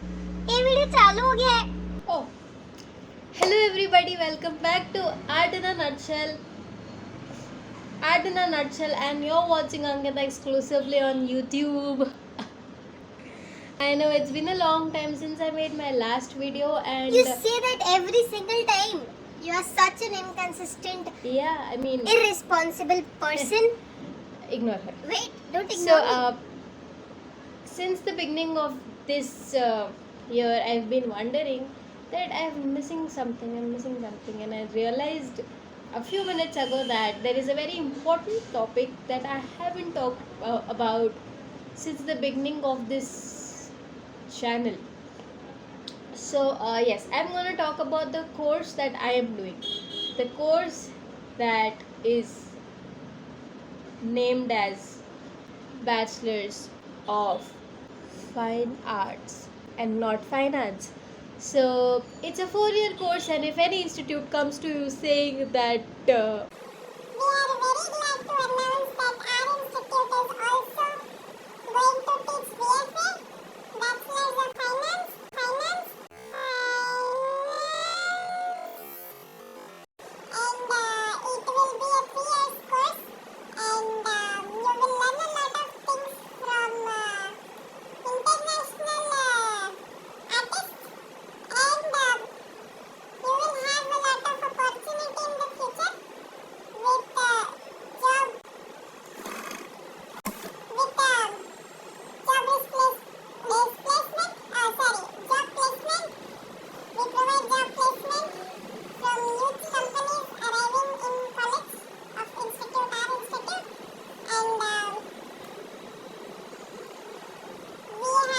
ये वीडियो चालू हो गया है. Oh, hello everybody, welcome back to Art in a Nutshell. Art in a Nutshell, and you're watching Ankita exclusively on YouTube. I know it's been a long time since I made my last video, and You say that every single time. You are such an inconsistent, yeah, I mean, irresponsible person. ignore her. Wait, don't So, ignore me. since the beginning of this year, I've been wondering that I'm missing something, and I realized a few minutes ago that there is a very important topic that I haven't talked about since the beginning of this channel. So, yes, I'm going to talk about the course that I am doing. The course that is named as Bachelor's of Fine Arts and not Finance. So it's a 4-year course, and if any institute comes to you saying that We are very glad to announce that our institute is also going to teach BFA, Bachelor's of Finance, and it will be a 3 years course, and you will learn a lot of things from international artists, and you will have a lot of opportunity in the future with job placement. Job placement. We provide job placement from youth companies arriving in college of institute, our institute, and we have a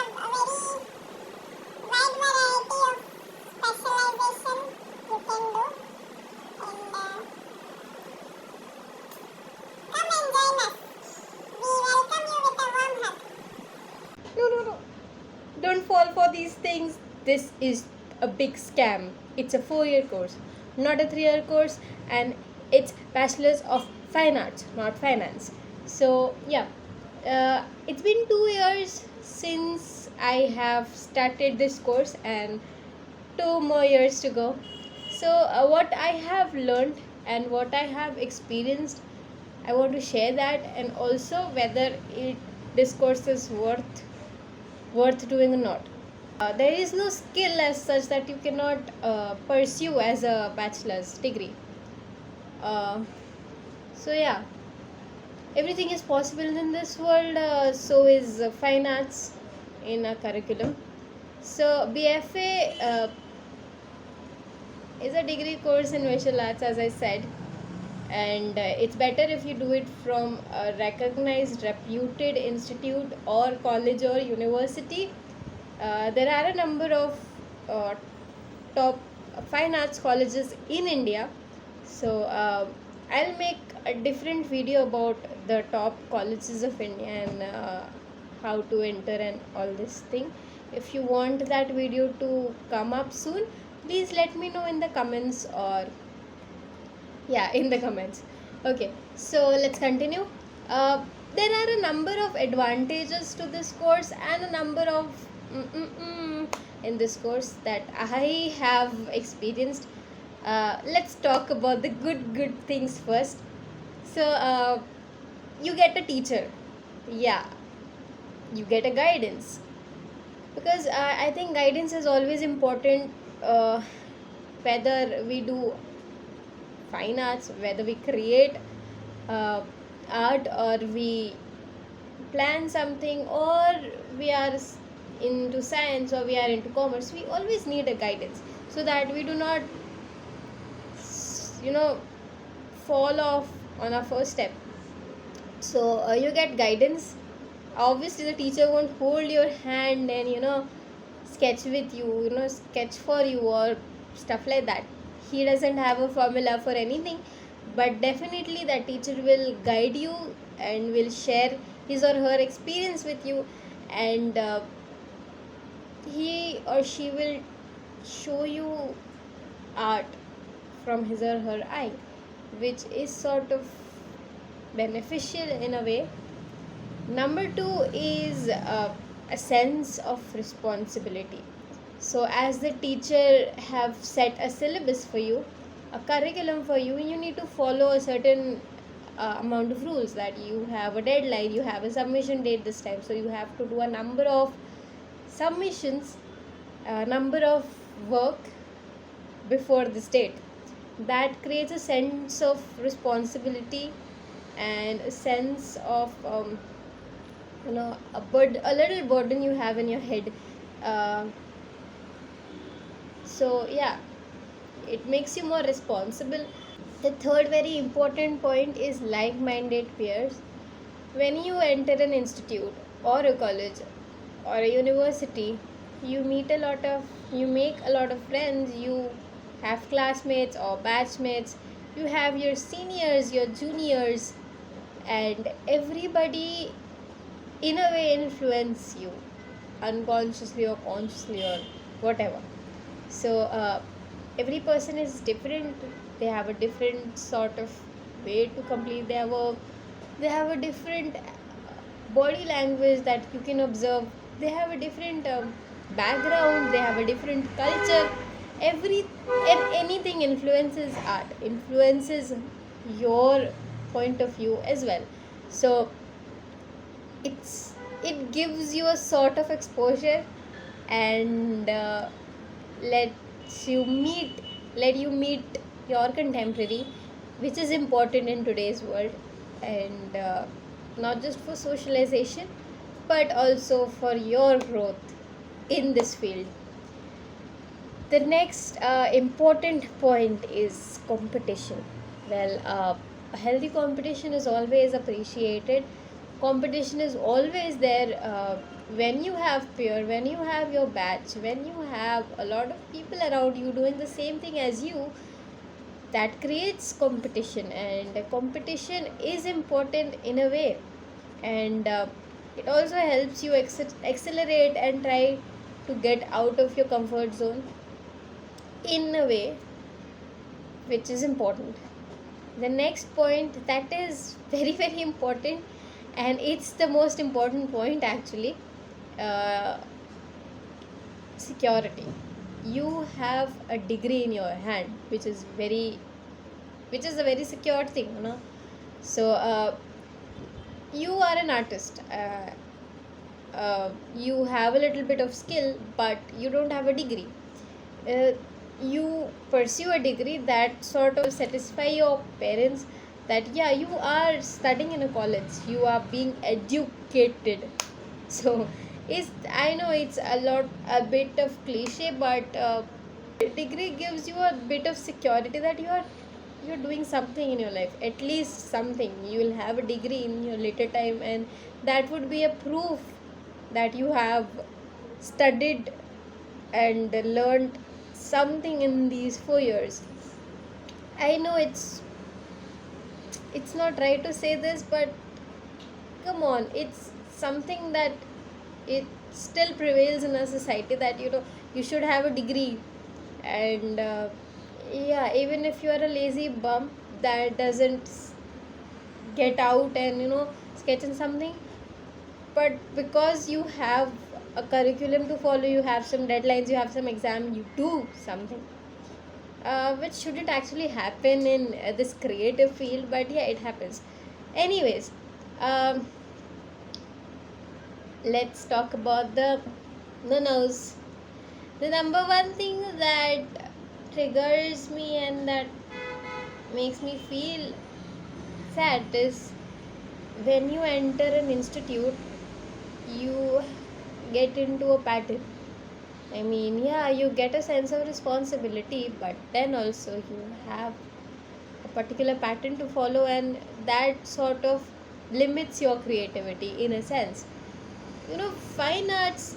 very wide variety of specialization you can do, and come and join us. We welcome you with a warm hug. no, don't fall for these things. This is a big scam. It's a 4-year course, not a 3-year course, and it's Bachelor's of Fine Arts, not Finance. So yeah, it's been 2 years since I have started this course, and 2 more years to go. So what I have learned and what I have experienced, I want to share that, and also whether this course is worth doing or not. There is no skill as such that you cannot pursue as a bachelor's degree. So yeah, everything is possible in this world. So is fine arts in a curriculum. So BFA is a degree course in visual arts, as I said, and it's better if you do it from a recognized, reputed institute or college or university. There are a number of top fine arts colleges in India. So I'll make a different video about the top colleges of India and how to enter and all this thing. If you want that video to come up soon, please let me know in the comments, or yeah, in the comments. Okay, so let's continue. There are a number of advantages to this course and a number of in this course that I have experienced. Let's talk about the good things first. So you get a teacher. Yeah, you get a guidance, because I think guidance is always important, whether we do fine arts, whether we create art, or we plan something, or we are into science, or we are into commerce. We always need a guidance so that we do not fall off on our first step. So you get guidance. Obviously the teacher won't hold your hand and sketch with you, sketch for you or stuff like that. He doesn't have a formula for anything, but definitely that teacher will guide you and will share his or her experience with you, and he or she will show you art from his or her eye, which is sort of beneficial in a way. Number 2 is a sense of responsibility. So as the teacher have set a syllabus for you, a curriculum for you, you need to follow a certain amount of rules, that you have a deadline, you have a submission date this time, so you have to do a number of submissions, a number of work before this date. That creates a sense of responsibility and a sense of a little burden you have in your head. uh, so yeah, it makes you more responsible. The third very important point is like-minded peers. When you enter an institute or a college or a university, you make a lot of friends, you have classmates or batchmates, you have your seniors, your juniors, and everybody in a way influence you, unconsciously or consciously or whatever. So every person is different, they have a different sort of way to complete their work, they have a different body language that you can observe, they have a different background, they have a different culture. Anything influences art, influences your point of view as well. So it gives you a sort of exposure, and lets you meet let you meet your contemporary, which is important in today's world, and not just for socialization but also for your growth in this field. The next important point is competition. Well, a healthy competition is always appreciated. Competition is always there when you have peer, when you have your batch, when you have a lot of people around you doing the same thing as you. That creates competition, and competition is important in a way, and it also helps you accelerate and try to get out of your comfort zone in a way, which is important. The next point that is very very important, and it's the most important point actually, uh, security. You have a degree in your hand, which is a very secure thing, so you are an artist, you have a little bit of skill but you don't have a degree. uh, you pursue a degree that sort of satisfy your parents, that yeah, you are studying in a college, you are being educated. So I know it's a bit of cliche, but degree gives you a bit of security that you're doing something in your life, at least something. You will have a degree in your later time, and that would be a proof that you have studied and learned something in these 4 years. I know it's not right to say this, but come on, it's something that it still prevails in our society, that you should have a degree. And yeah, even if you are a lazy bum that doesn't get out and sketch in something, but because you have a curriculum to follow, you have some deadlines, you have some exam, you do something, which shouldn't actually happen in this creative field, but yeah, it happens. Anyways, um, let's talk about the no-nos. The number one thing that triggers me and that makes me feel sad is when you enter an institute, you get into a pattern. I mean, yeah, you get a sense of responsibility, but then also you have a particular pattern to follow, and that sort of limits your creativity in a sense. Fine arts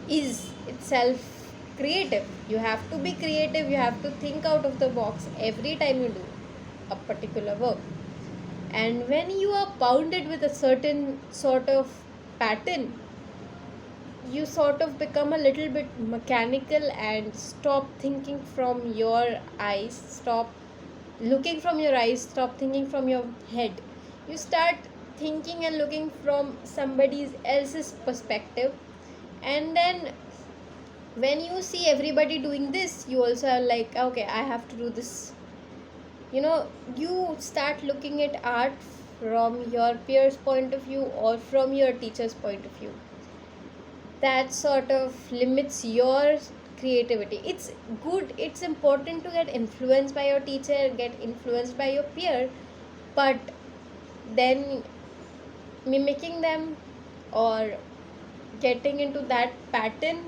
is itself creative. You have to be creative, you have to think out of the box every time you do a particular work. And when you are bounded with a certain sort of pattern, you sort of become a little bit mechanical and stop thinking from your eyes, stop looking from your eyes, stop thinking from your head. You start thinking and looking from somebody else's perspective, And then when you see everybody doing this, you also are like, okay, I have to do this. You start looking at art from your peers' point of view or from your teacher's point of view. That sort of limits your creativity. It's good, it's important to get influenced by your teacher, get influenced by your peer, but then mimicking them or getting into that pattern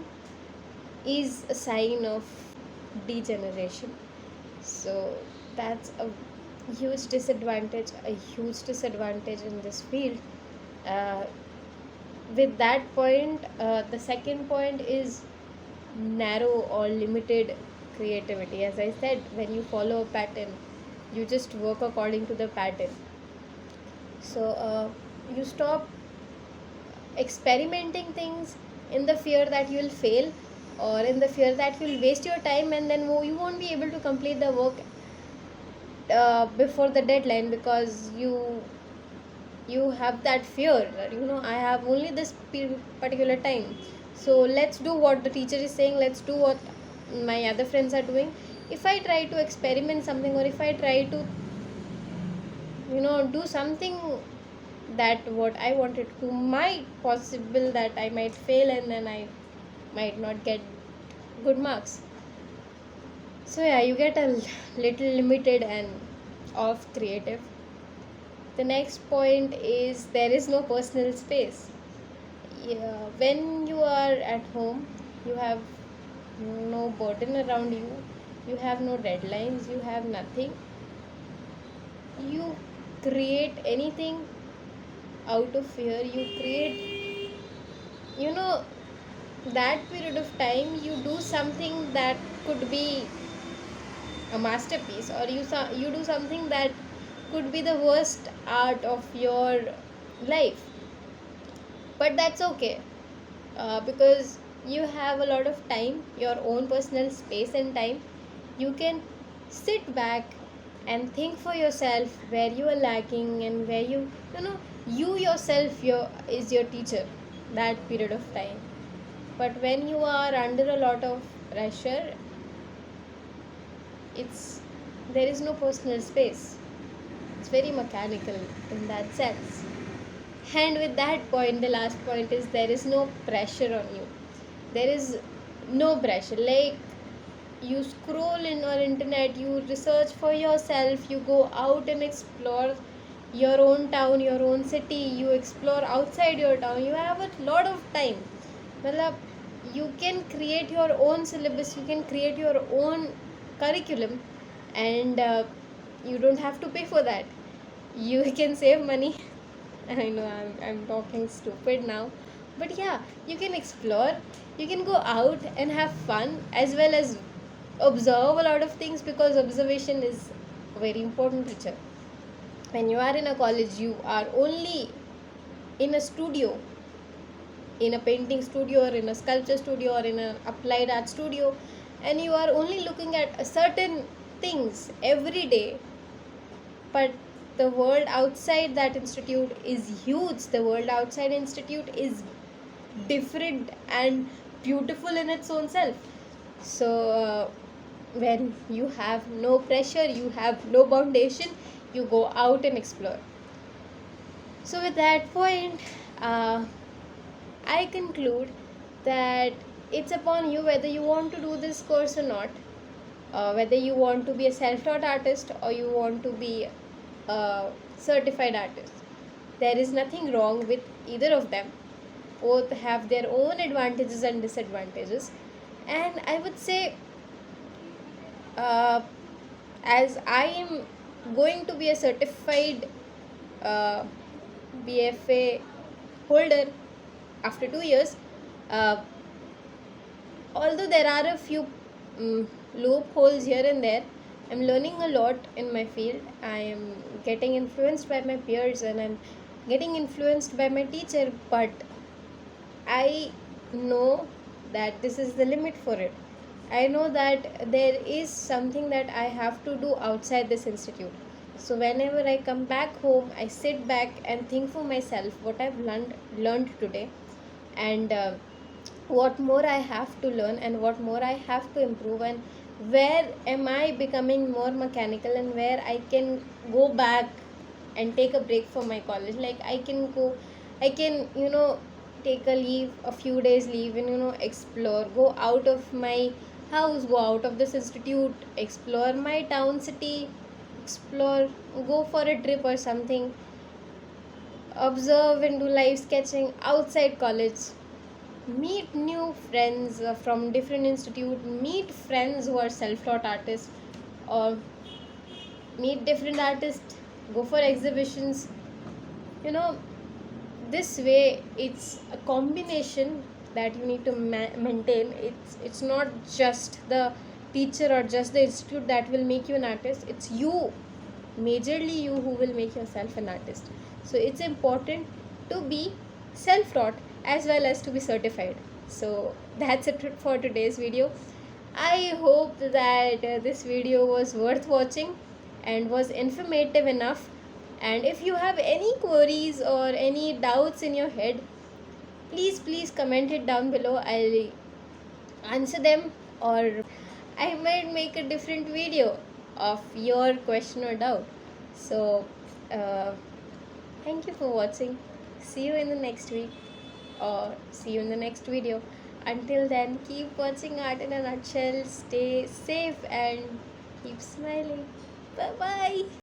is a sign of degeneration. So that's a huge disadvantage in this field. uh, with that point, the second point is narrow or limited creativity. As I said, when you follow a pattern, you just work according to the pattern. So you stop experimenting things in the fear that you will fail, or in the fear that you will waste your time, and then you won't be able to complete the work before the deadline, because you have that fear that I have only this particular time, so let's do what the teacher is saying, let's do what my other friends are doing. If I try to experiment something, or if I try to do something that what I wanted to, might possible that I might fail, and then I might not get good marks. So yeah, you get a little limited and off creative. The next point is there is no personal space. Yeah, when you are at home, you have no burden around you, you have no deadlines, you have nothing. You create anything out of fear. You create, that period of time you do something that could be a masterpiece, or you do something that could be the worst art of your life. But that's okay, because you have a lot of time, your own personal space and time. You can sit back and think for yourself where you are lacking, and where you yourself is your teacher that period of time. But when you are under a lot of pressure, it's there is no personal space. It's very mechanical in that sense. And with that point, the last point is there is no pressure on you. There is no pressure. Like, you scroll in your internet, you research for yourself, you go out and explore your own town, your own city, you explore outside your town. You have a lot of time. Matlab, you can create your own syllabus, you can create your own curriculum, and you don't have to pay for that. You can save money. I know I'm talking stupid now, but yeah, you can explore, you can go out and have fun, as well as observe a lot of things, because observation is a very important feature. When you are in a college, you are only in a studio, in a painting studio, or in a sculpture studio, or in an applied art studio, and you are only looking at certain things every day. But the world outside that institute is huge. The world outside institute is different and beautiful in its own self. So when you have no pressure, you have no foundation, you go out and explore. So with that point, I conclude that it's upon you whether you want to do this course or not, whether you want to be a self-taught artist or you want to be a certified artist. There is nothing wrong with either of them. Both have their own advantages and disadvantages. And I would say, uh, as I am going to be a certified uh, BFA holder after 2 years, uh, although there are a few loopholes here and there, I'm learning a lot in my field. I am getting influenced by my peers, and I'm getting influenced by my teacher, but I know that this is the limit for it. I know that there is something that I have to do outside this institute. So whenever I come back home, I sit back and think for myself what I've learned today, and what more I have to learn and what more I have to improve, and where am I becoming more mechanical, and where I can go back and take a break from my college. Like I can, take a leave, a few days leave, and explore, go out of my house, go out of this institute, explore my town, city, explore, go for a trip or something, observe and do live sketching outside college, meet new friends from different institute, meet friends who are self-taught artists, or meet different artists, go for exhibitions. you know this way it's a combination that you need to maintain. It's not just the teacher or just the institute that will make you an artist. It's you, majorly you, who will make yourself an artist. So it's important to be self-taught as well as to be certified. So that's it for today's video. I hope that this video was worth watching and was informative enough. And if you have any queries or any doubts in your head, please comment it down below. I'll answer them, or I might make a different video of your question or doubt. So uh, thank you for watching. See you in the next week, or see you in the next video. Until then, keep watching Art in a Nutshell. Stay safe and keep smiling. Bye bye.